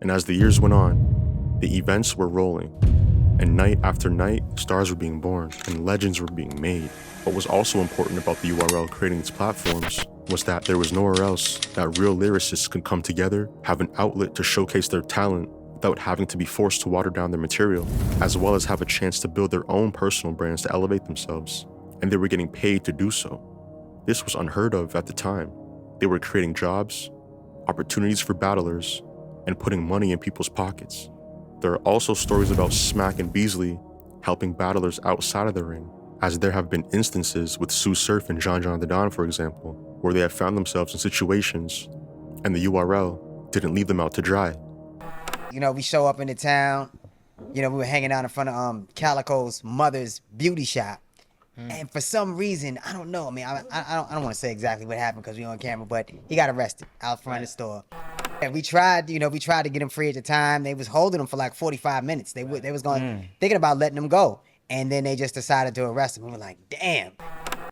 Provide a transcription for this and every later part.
And as the years went on, the events were rolling. And night after night, stars were being born and legends were being made. What was also important about the URL creating its platforms was that there was nowhere else that real lyricists could come together, have an outlet to showcase their talent without having to be forced to water down their material, as well as have a chance to build their own personal brands to elevate themselves. And they were getting paid to do so. This was unheard of at the time. They were creating jobs, opportunities for battlers, and putting money in people's pockets. There are also stories about Smack and Beasley helping battlers outside of the ring, as there have been instances with Sue Surf and John the Don, for example, where they have found themselves in situations and the URL didn't leave them out to dry. You know, we show up in the town, you know, we were hanging out in front of Calico's mother's beauty shop. And for some reason, I don't know, I mean, I don't want to say exactly what happened because we on camera, but he got arrested out front of the store. And we tried to get him free at the time. They was holding him for like 45 minutes. They was going, thinking about letting him go. And then they just decided to arrest him. We were like, damn.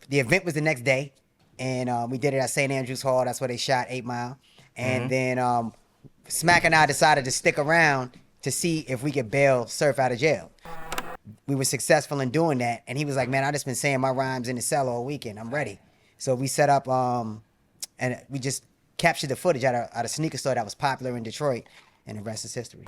The event was the next day. And we did it at St. Andrews Hall. That's where they shot 8 Mile. And then Smack and I decided to stick around to see if we could bail Surf out of jail. We were successful in doing that. And he was like, man, I just been saying my rhymes in the cell all weekend. I'm ready. So we set up, and we just captured the footage at a sneaker store that was popular in Detroit, and the rest is history.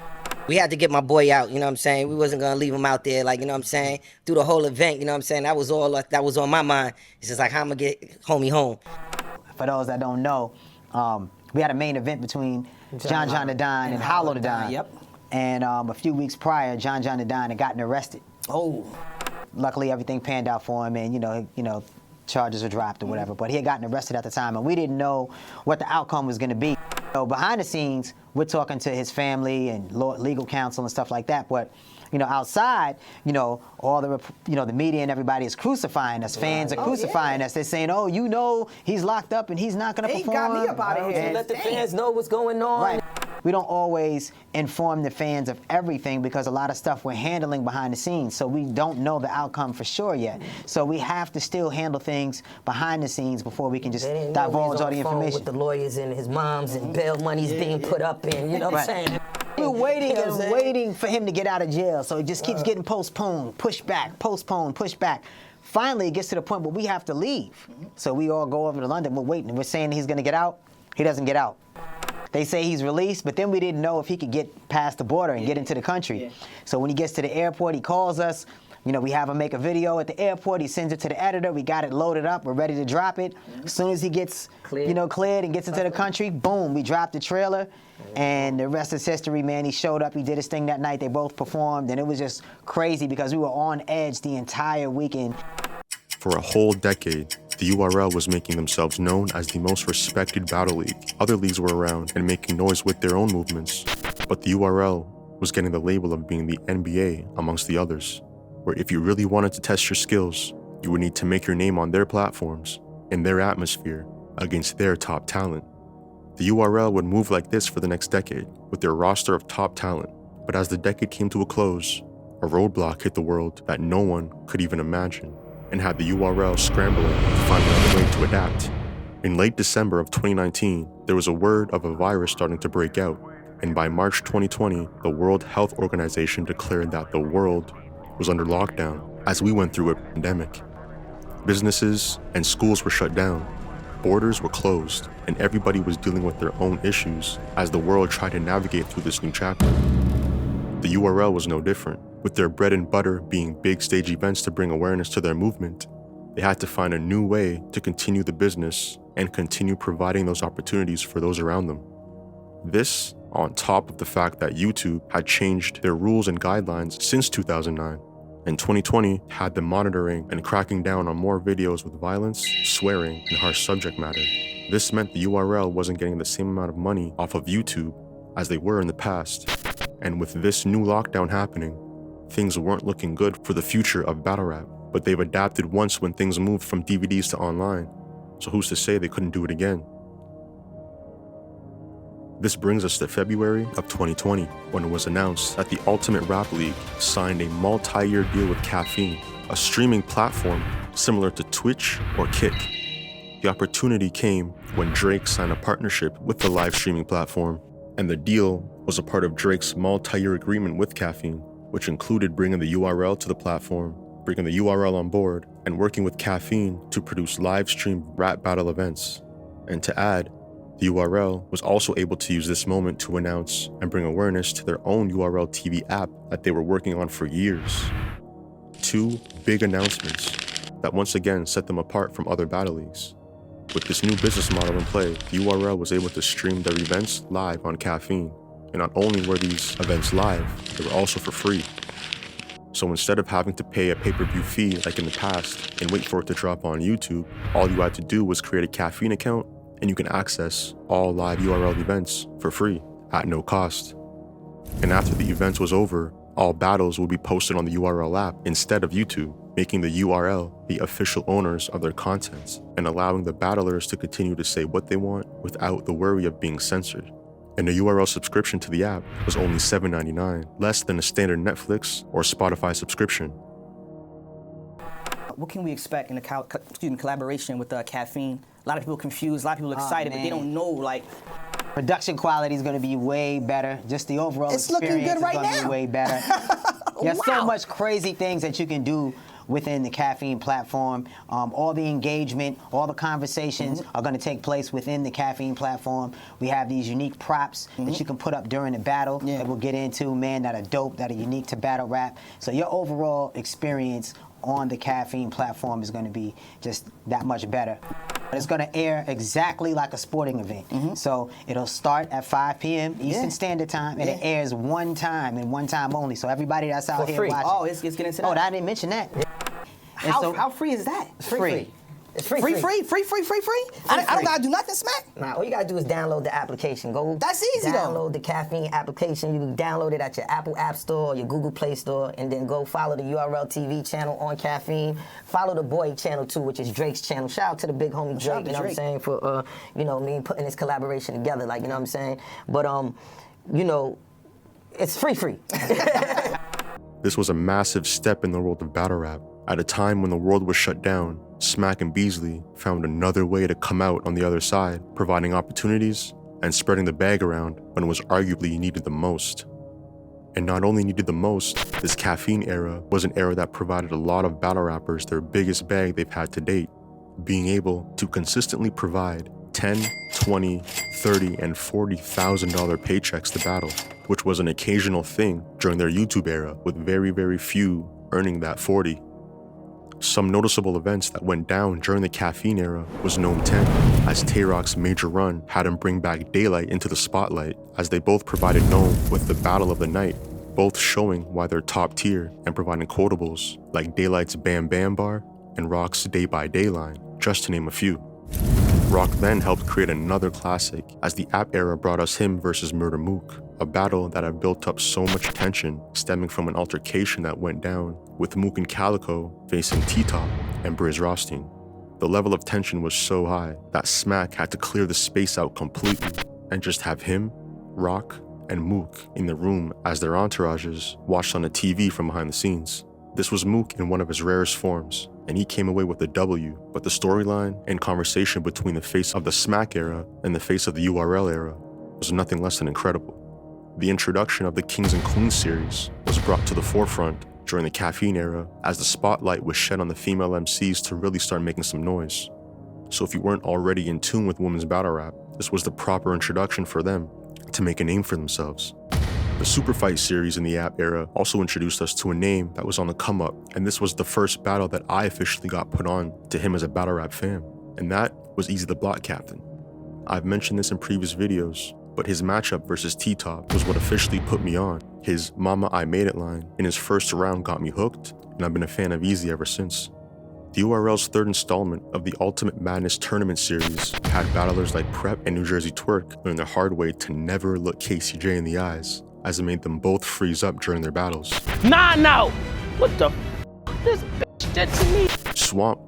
We had to get my boy out, you know what I'm saying? We wasn't gonna leave him out there, like, you know what I'm saying? Through the whole event, you know what I'm saying? That was all that was on my mind. It's just like, how I'm gonna get homie home. For those that don't know, we had a main event between John the Don and Hollow the Don. Yep. And a few weeks prior, John the Don had gotten arrested. Oh. Luckily, everything panned out for him, and you know, charges were dropped or whatever. But he had gotten arrested at the time, and we didn't know what the outcome was going to be. So behind the scenes, we're talking to his family and legal counsel and stuff like that. But you know, outside, you know, all the media and everybody is crucifying us. Fans are crucifying us. They're saying, oh, you know, he's locked up and he's not going to perform. He got me up out of here. Let the fans know what's going on. Right. We don't always inform the fans of everything because a lot of stuff we're handling behind the scenes, so we don't know the outcome for sure yet. So we have to still handle things behind the scenes before we can just divulge all the information. With the lawyers and his moms and bail money's being put up in, you know what I'm saying? We're waiting and waiting for him to get out of jail, so it just keeps getting postponed, pushed back, postponed, pushed back. Finally, it gets to the point where we have to leave. So we all go over to London, we're waiting, we're saying he's gonna get out. He doesn't get out. They say he's released, but then we didn't know if he could get past the border and get into the country. So when he gets to the airport, he calls us. You know, we have him make a video at the airport. He sends it to the editor. We got it loaded up. We're ready to drop it. As soon as he gets, cleared and gets into the country, boom, we dropped the trailer. And the rest is history, man. He showed up. He did his thing that night. They both performed. And it was just crazy because we were on edge the entire weekend. For a whole decade, the URL was making themselves known as the most respected battle league. Other leagues were around and making noise with their own movements, but the URL was getting the label of being the NBA amongst the others, where if you really wanted to test your skills, you would need to make your name on their platforms, in their atmosphere, against their top talent. The URL would move like this for the next decade, with their roster of top talent, but as the decade came to a close, a roadblock hit the world that no one could even imagine, and had the URL scrambling to find another way to adapt. In late December of 2019, there was a word of a virus starting to break out, and by March 2020, the World Health Organization declared that the world was under lockdown as we went through a pandemic. Businesses and schools were shut down, borders were closed, and everybody was dealing with their own issues as the world tried to navigate through this new chapter. The URL was no different. With their bread and butter being big stage events to bring awareness to their movement, they had to find a new way to continue the business and continue providing those opportunities for those around them. This, on top of the fact that YouTube had changed their rules and guidelines since 2009, and 2020 had them monitoring and cracking down on more videos with violence, swearing, and harsh subject matter. This meant the URL wasn't getting the same amount of money off of YouTube as they were in the past. And with this new lockdown happening, things weren't looking good for the future of battle rap, but they've adapted once when things moved from DVDs to online, so who's to say they couldn't do it again? This brings us to February of 2020, when it was announced that the Ultimate Rap League signed a multi-year deal with Caffeine, a streaming platform similar to Twitch or Kick. The opportunity came when Drake signed a partnership with the live streaming platform, and the deal was a part of Drake's multi-year agreement with Caffeine, which included bringing the URL to the platform, bringing the URL on board, and working with Caffeine to produce live-streamed rap battle events. And to add, the URL was also able to use this moment to announce and bring awareness to their own URL TV app that they were working on for years. 2 big announcements that once again set them apart from other battle leagues. With this new business model in play, the URL was able to stream their events live on Caffeine. And not only were these events live, they were also for free. So instead of having to pay a pay-per-view fee like in the past and wait for it to drop on YouTube, all you had to do was create a Caffeine account and you can access all live URL events for free at no cost. And after the event was over, all battles would be posted on the URL app instead of YouTube, making the URL the official owners of their content and allowing the battlers to continue to say what they want without the worry of being censored. And the URL subscription to the app was only $7.99, less than a standard Netflix or Spotify subscription. What can we expect in the collaboration with Caffeine? A lot of people confused, a lot of people excited, but they don't know, like... Production quality is going to be way better. Just the overall It's looking experience good right is going to now. be way better. There's so Wow. much crazy things that you can do within the Caffeine platform. All the engagement, all the conversations are going to take place within the Caffeine platform. We have these unique props that you can put up during the battle that we'll get into, man, that are dope, that are unique to battle rap. So your overall experience on the Caffeine platform is going to be just that much better. It's going to air exactly like a sporting event. So it'll start at 5 p.m. Eastern Standard Time, and it airs one time and one time only. So everybody that's out For here free. watching. Oh, it's getting into that. Oh, I didn't mention that. And How, so- how free is that? Free. It's free. Free. I don't gotta do nothing, Smack. Nah, all you gotta do is download the application. Go. That's easy, though. Download the Caffeine application. You can download it at your Apple App Store or your Google Play Store, and then go follow the URL TV channel on Caffeine. Follow the boy channel too, which is Drake's channel. Shout out to the big homie Shout out Drake. to You know what I'm Drake. saying, for putting this collaboration together. Like, you know what I'm saying. But it's free. This was a massive step in the world of battle rap. At a time when the world was shut down, Smack and Beasley found another way to come out on the other side, providing opportunities and spreading the bag around when it was arguably needed the most. And not only needed the most, this Caffeine era was an era that provided a lot of battle rappers their biggest bag they've had to date, being able to consistently provide $10, $20, $30, and $40,000 paychecks to battle, which was an occasional thing during their YouTube era, with very, very few earning that 40. Some noticeable events that went down during the Caffeine era was Gnome 10, as Tay-Rock's major run had him bring back Daylight into the spotlight, as they both provided Gnome with the Battle of the Night, both showing why they're top tier and providing quotables like Daylight's Bam Bam bar and Rock's Day by Day line, just to name a few. Rock then helped create another classic, as the app era brought us him versus Murder Mook, a battle that had built up so much tension stemming from an altercation that went down with Mook and Calico facing T-Top and Briz Rothstein. The level of tension was so high that Smack had to clear the space out completely and just have him, Rock, and Mook in the room as their entourages watched on the TV from behind the scenes. This was Mook in one of his rarest forms, and he came away with a W, but the storyline and conversation between the face of the Smack era and the face of the URL era was nothing less than incredible. The introduction of the Kings and Queens series was brought to the forefront during the Caffeine era, as the spotlight was shed on the female MCs to really start making some noise. So if you weren't already in tune with women's battle rap, this was the proper introduction for them to make a name for themselves. The Super Fight series in the app era also introduced us to a name that was on the come up, and this was the first battle that I officially got put on to him as a battle rap fan, and that was Easy the Block Captain. I've mentioned this in previous videos, but his matchup versus T-Top was what officially put me on. His Mama I Made It line in his first round got me hooked, and I've been a fan of Easy ever since. The URL's third installment of the Ultimate Madness Tournament series had battlers like Prep and New Jersey Twerk learn the hard way to never look KCJ in the eyes, as it made them both freeze up during their battles. No! What the this bitch did to me? Swamp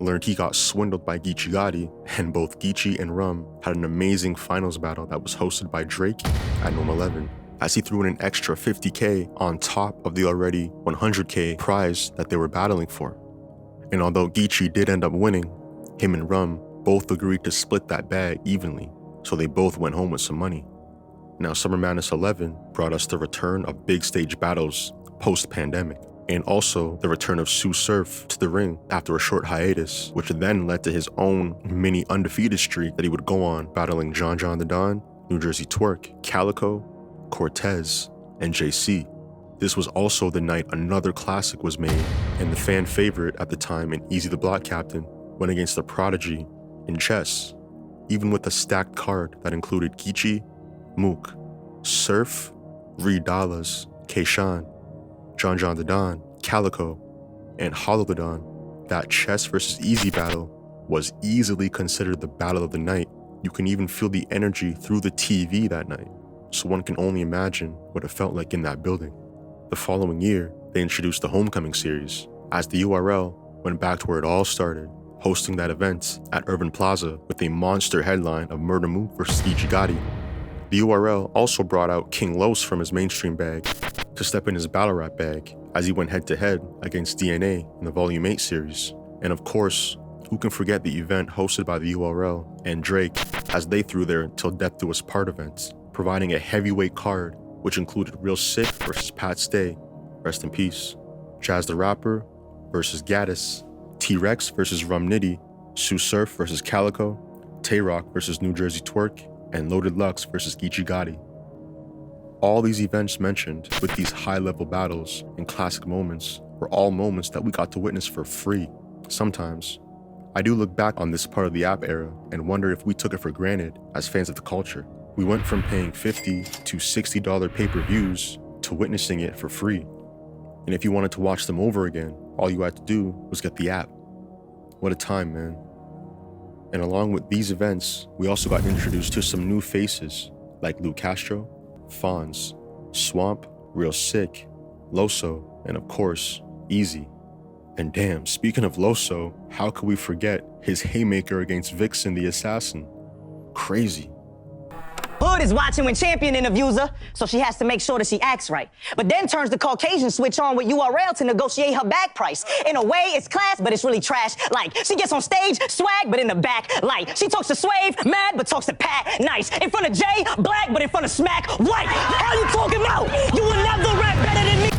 learned he got swindled by Geechee Gotti, and both Geechee and Rum had an amazing finals battle that was hosted by Drake at Gnome 11, as he threw in an extra $50K on top of the already $100K prize that they were battling for. And although Geechee did end up winning, him and Rum both agreed to split that bag evenly, so they both went home with some money. Now, Summer Madness 11 brought us the return of big stage battles post-pandemic, and also the return of Sue Surf to the ring after a short hiatus, which then led to his own mini undefeated streak that he would go on battling John the Don, New Jersey Twerk, Calico, Cortez, and JC. This was also the night another classic was made, and the fan favorite at the time in Easy the Block Captain went against the Prodigy in chess, even with a stacked card that included Geechee, Mook, Surf, Reed Dallas, Kayshawn, John the Don, Calico, and Hollow the Don. That chess versus easy battle was easily considered the battle of the night. You can even feel the energy through the TV that night, so one can only imagine what it felt like in that building. The following year, they introduced the Homecoming series, as the URL went back to where it all started, hosting that event at Urban Plaza with a monster headline of Murder Mook versus Geechee Gotti. The URL also brought out King Los from his mainstream bag to step in his battle rap bag as he went head-to-head against DNA in the Volume 8 series. And of course, who can forget the event hosted by the URL and Drake as they threw their Till Death Do Us Part events, providing a heavyweight card which included Real Sick versus Pat Stay, rest in peace, Jazz the Rapper versus Gaddis, T-Rex versus Rum Nitty, Sue Surf versus Calico, Tay-Rock versus New Jersey Twerk, and Loaded Lux versus Geechee Gotti. All these events mentioned with these high-level battles and classic moments were all moments that we got to witness for free. Sometimes, I do look back on this part of the app era and wonder if we took it for granted as fans of the culture. We went from paying $50 to $60 pay-per-views to witnessing it for free. And if you wanted to watch them over again, all you had to do was get the app. What a time, man. And along with these events, we also got introduced to some new faces like Lou Castro, Fonz, Swamp, Real Sick, Loso, and of course, Easy. And damn, speaking of Loso, how could we forget his haymaker against Vixen the Assassin? Crazy. Hood is watching when Champion interviews her, so she has to make sure that she acts right. But then turns the Caucasian switch on with URL to negotiate her bag price. In a way, it's class, but it's really trash. Like, she gets on stage, swag, but in the back, light. She talks to Swave, mad, but talks to Pat, nice. In front of Jay, black, but in front of Smack, white. How you talking about? You will never rap better than me.